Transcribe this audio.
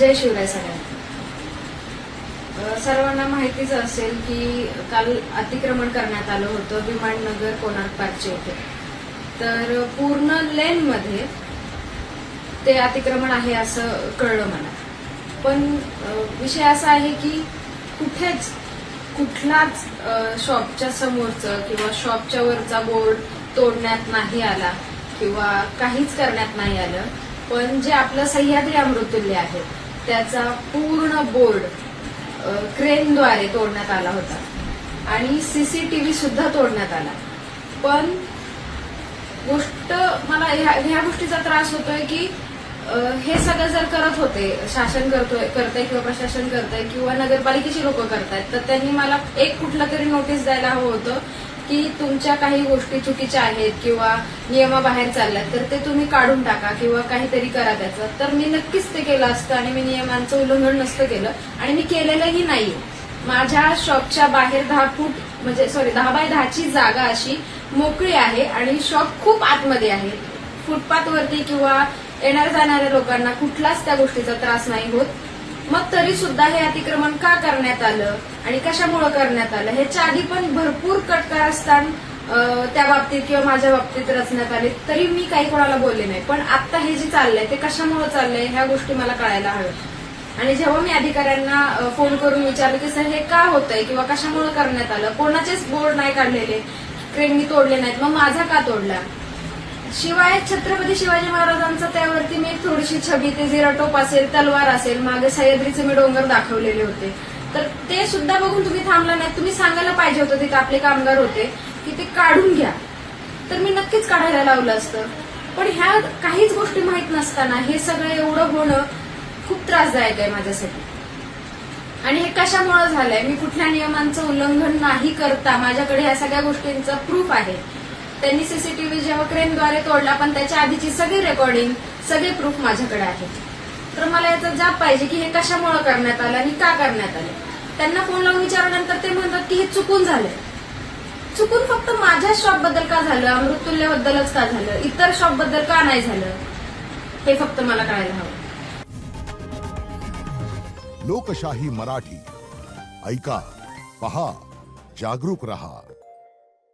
जय शिवराय सगळ्यांना. सर्वांना माहितीच असेल की काल अतिक्रमण करण्यात आलं होतं विमाननगर कोणार्क पार्कच्या इथे. तर पूर्ण लेन मध्ये ते अतिक्रमण आहे असं कळलं मला. पण विषय असा आहे की कुठलाच शॉपच्या समोरचं किंवा शॉपच्या वरचा बोर्ड तोडण्यात नाही आला किंवा काहीच करण्यात नाही आलं. पण जे आपलं सह्याद्री अमृततुल्य आहे त्याचा पूर्ण बोर्ड क्रेनद्वारे तोडण्यात आला होता आणि सीसीटीव्ही सुद्धा तोडण्यात आला. पण गोष्ट मला ह्या गोष्टीचा त्रास होतोय की हे सगळं जर करत होते, शासन करतंय किंवा प्रशासन करतंय किंवा नगरपालिकेची लोक करतायत, तर त्यांनी मला एक कुठलं तरी नोटीस द्यायला हवं होतं की तुमच्या काही गोष्टी चुकीच्या आहेत किंवा नियमाबाहेर चालल्यात तर ते तुम्ही काढून टाका किंवा काहीतरी करा त्याचं. तर मी नक्कीच ते केलं असतं आणि मी नियमांचं उल्लंघन नसतं केलं आणि मी केलेलंही नाही. माझ्या शॉपच्या बाहेर 10 बाय 10ची जागा अशी मोकळी आहे आणि शॉप खूप आतमध्ये आहे. फुटपाथवरती किंवा येणाऱ्या जाणाऱ्या लोकांना कुठलाच त्या गोष्टीचा त्रास नाही होत. मग तरी सुद्धा हे अतिक्रमण का करण्यात आलं आणि कशामुळे करण्यात आलं ह्याच्या आधी पण भरपूर कटकारस्थान त्या बाबतीत किंवा माझ्या बाबतीत रचण्यात आले तरी मी काही कोणाला बोलले नाही. पण आता हे जे चाललंय ते कशामुळे चाललंय ह्या गोष्टी मला कळायला हव्यात. आणि जेव्हा मी अधिकाऱ्यांना फोन करून विचारलं की सर हे का होतंय किंवा कशामुळे करण्यात आलं, कोणाचेच बोर्ड नाही काढलेले, क्रेननी तोडले नाहीत, मग माझा का तोडला. शिवाय छत्रपती शिवाजी महाराजांचं त्यावरती मी एक थोडीशी छबी, ते झिराटोप असेल, तलवार असेल, मागे सह्याद्रीचे मी डोंगर दाखवलेले होते. तर ते सुद्धा बघून तुम्ही थांबला नाही. तुम्ही सांगायला पाहिजे होतं, तिथे आपले कामगार होते की ते काढून घ्या, तर मी नक्कीच काढायला लावलं असतं. पण ह्या काहीच गोष्टी माहित नसताना हे सगळं एवढं होणं खूप त्रासदायक आहे माझ्यासाठी. आणि हे कशामुळे झालंय, मी कुठल्या नियमांचं उल्लंघन नाही करता माझ्याकडे ह्या सगळ्या गोष्टींचा प्रूफ आहे. त्यांनी सीसीटीव्ही जेव्हा क्रेनद्वारे तोडला पण त्याच्या आधीची सगळी रेकॉर्डिंग, सगळे प्रूफ माझ्याकडे आहेत. तर मला याचा जाब पाहिजे की हे कशामुळे करण्यात आलं आणि का करण्यात आलं. त्यांना फोन लावून विचारल्यानंतर ते म्हणतात की हे चुकून झालंय. चुकून फक्त माझ्या शॉपबद्दल का झालं, अमृततुल्यबद्दलच का झालं, इतर शॉपबद्दल का नाही झालं, हे फक्त मला कळायला हवं. लोकशाही मराठी ऐका, पहा, जागरूक रहा.